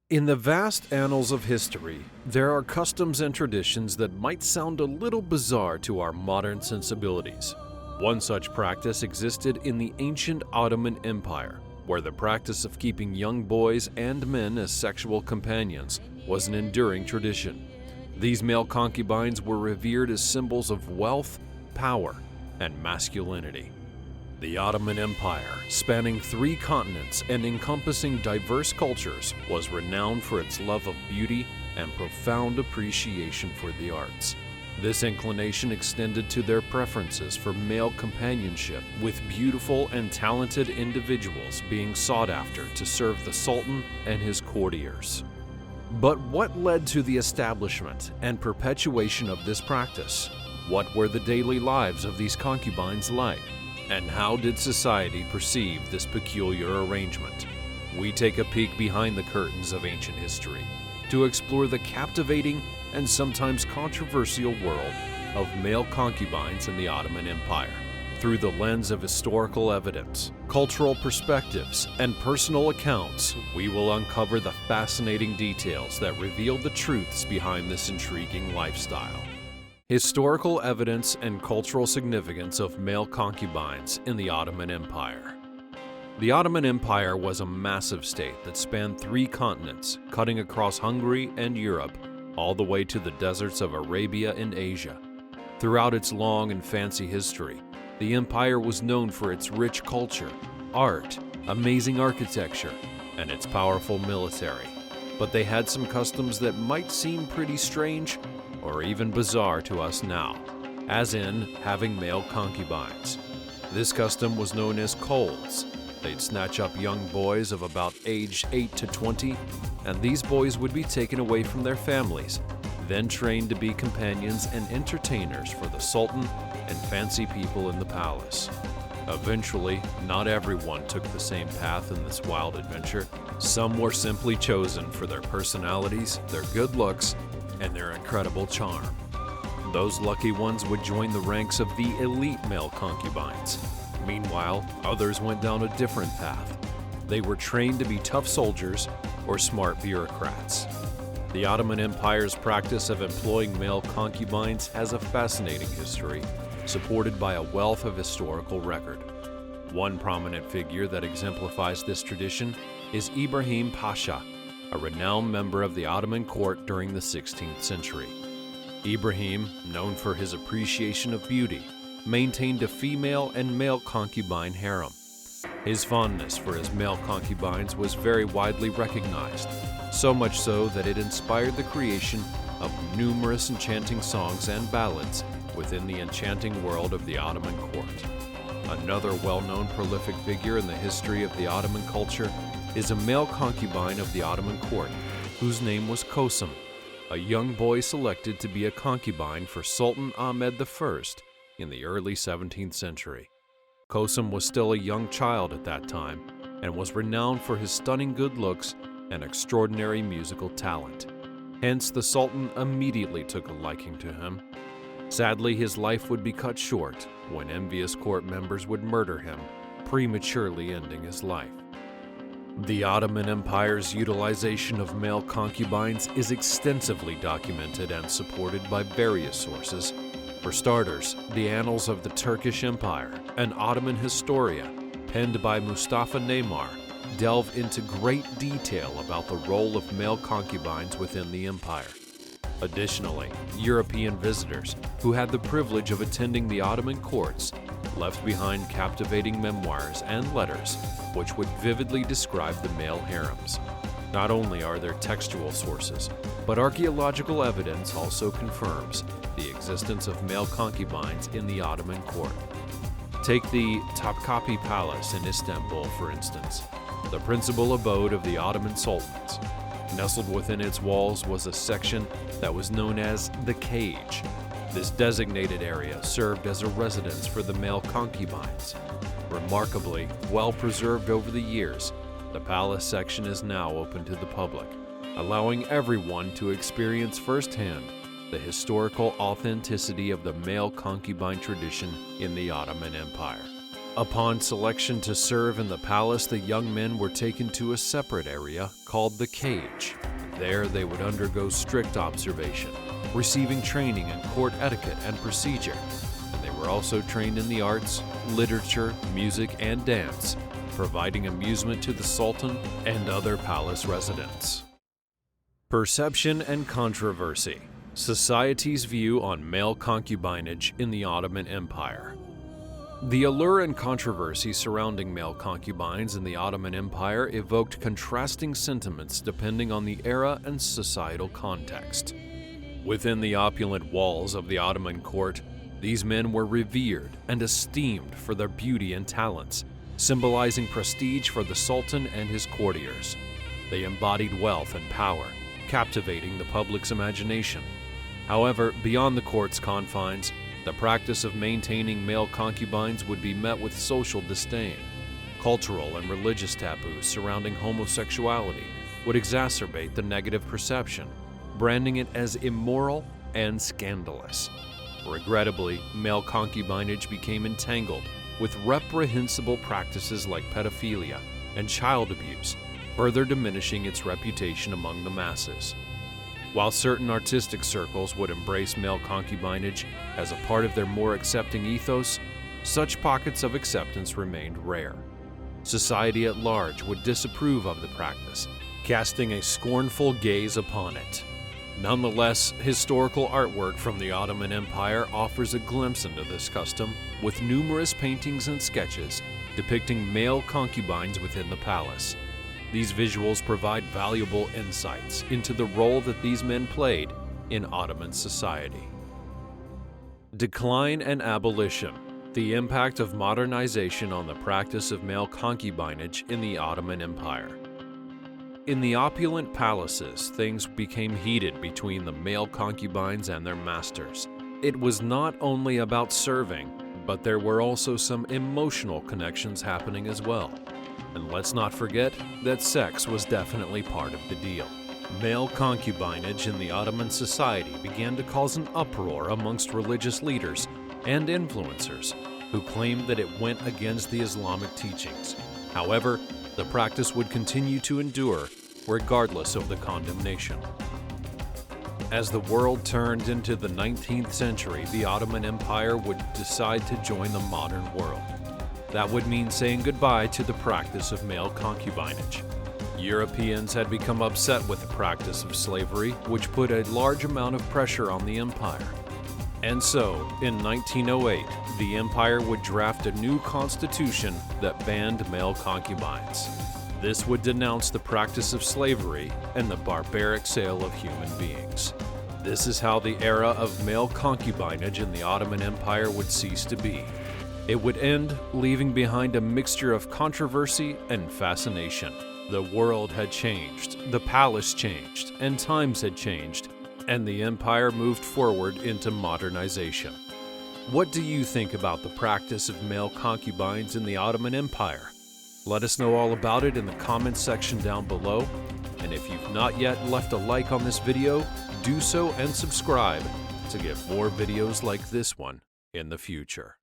In the vast annals of history, there are customs and traditions that might sound a little bizarre to our modern sensibilities. One such practice existed in the ancient Ottoman Empire, where the practice of keeping young boys and men as sexual companions was an enduring tradition. These male concubines were revered as symbols of wealth, power, and masculinity. The Ottoman Empire, spanning 3 continents and encompassing diverse cultures, was renowned for its love of beauty and profound appreciation for the arts. This inclination extended to their preferences for male companionship, with beautiful and talented individuals being sought after to serve the sultan and his courtiers. But what led to the establishment and perpetuation of this practice? What were the daily lives of these concubines like? And how did society perceive this peculiar arrangement? We take a peek behind the curtains of ancient history to explore the captivating and sometimes controversial world of male concubines in the Ottoman Empire. Through the lens of historical evidence, cultural perspectives, and personal accounts, we will uncover the fascinating details that reveal the truths behind this intriguing lifestyle. Historical evidence and cultural significance of male concubines in the Ottoman Empire. The Ottoman Empire was a massive state that spanned 3 continents, cutting across Hungary and Europe, all the way to the deserts of Arabia and Asia. Throughout its long and fancy history, the empire was known for its rich culture, art, amazing architecture, and its powerful military. But they had some customs that might seem pretty strange or even bizarre to us now, as in having male concubines. This custom was known as cols. They'd snatch up young boys of about age 8 to 20, and these boys would be taken away from their families, then trained to be companions and entertainers for the sultan and fancy people in the palace. Eventually, not everyone took the same path in this wild adventure. Some were simply chosen for their personalities, their good looks, and their incredible charm. Those lucky ones would join the ranks of the elite male concubines. Meanwhile, others went down a different path. They were trained to be tough soldiers or smart bureaucrats. The Ottoman Empire's practice of employing male concubines has a fascinating history, supported by a wealth of historical record. One prominent figure that exemplifies this tradition is Ibrahim Pasha, a renowned member of the Ottoman court during the 16th century. Ibrahim, known for his appreciation of beauty, maintained a female and male concubine harem. His fondness for his male concubines was very widely recognized, so much so that it inspired the creation of numerous enchanting songs and ballads within the enchanting world of the Ottoman court. Another well-known prolific figure in the history of the Ottoman culture is a male concubine of the Ottoman court, whose name was Kosum, a young boy selected to be a concubine for Sultan Ahmed I in the early 17th century. Kosum was still a young child at that time and was renowned for his stunning good looks and extraordinary musical talent. Hence, the Sultan immediately took a liking to him. Sadly, his life would be cut short when envious court members would murder him, prematurely ending his life. The Ottoman Empire's utilization of male concubines is extensively documented and supported by various sources. For starters, the Annals of the Turkish Empire, an Ottoman historia, penned by Mustafa Neymar, delve into great detail about the role of male concubines within the empire. Additionally, European visitors who had the privilege of attending the Ottoman courts left behind captivating memoirs and letters which would vividly describe the male harems. Not only are there textual sources, but archaeological evidence also confirms the existence of male concubines in the Ottoman court. Take the Topkapi Palace in Istanbul, for instance, the principal abode of the Ottoman sultans. Nestled within its walls was a section that was known as the cage. This designated area served as a residence for the male concubines. Remarkably well preserved over the years, the palace section is now open to the public, allowing everyone to experience firsthand the historical authenticity of the male concubine tradition in the Ottoman Empire. Upon selection to serve in the palace, the young men were taken to a separate area called the cage. There they would undergo strict observation, receiving training in court etiquette and procedure, and they were also trained in the arts, literature, music, and dance, providing amusement to the sultan and other palace residents. Perception and controversy. Society's view on male concubinage in the Ottoman Empire. The allure and controversy surrounding male concubines in the Ottoman Empire evoked contrasting sentiments depending on the era and societal context. Within the opulent walls of the Ottoman court, these men were revered and esteemed for their beauty and talents, symbolizing prestige for the sultan and his courtiers. They embodied wealth and power, captivating the public's imagination. However, beyond the court's confines, the practice of maintaining male concubines would be met with social disdain. Cultural and religious taboos surrounding homosexuality would exacerbate the negative perception, branding it as immoral and scandalous. Regrettably, male concubinage became entangled with reprehensible practices like pedophilia and child abuse, further diminishing its reputation among the masses. While certain artistic circles would embrace male concubinage as a part of their more accepting ethos, such pockets of acceptance remained rare. Society at large would disapprove of the practice, casting a scornful gaze upon it. Nonetheless, historical artwork from the Ottoman Empire offers a glimpse into this custom, with numerous paintings and sketches depicting male concubines within the palace. These visuals provide valuable insights into the role that these men played in Ottoman society. Decline and abolition. The impact of modernization on the practice of male concubinage in the Ottoman Empire. In the opulent palaces, things became heated between the male concubines and their masters. It was not only about serving, but there were also some emotional connections happening as well. And let's not forget that sex was definitely part of the deal. Male concubinage in the Ottoman society began to cause an uproar amongst religious leaders and influencers who claimed that it went against the Islamic teachings. However, the practice would continue to endure regardless of the condemnation. As the world turned into the 19th century, the Ottoman Empire would decide to join the modern world. That would mean saying goodbye to the practice of male concubinage. Europeans had become upset with the practice of slavery, which put a large amount of pressure on the empire. And so, in 1908, the empire would draft a new constitution that banned male concubines. This would denounce the practice of slavery and the barbaric sale of human beings. This is how the era of male concubinage in the Ottoman Empire would cease to be. It would end, leaving behind a mixture of controversy and fascination. The world had changed, the palace changed, and times had changed, and the empire moved forward into modernization. What do you think about the practice of male concubines in the Ottoman Empire? Let us know all about it in the comments section down below, and if you've not yet left a like on this video, do so and subscribe to get more videos like this one in the future.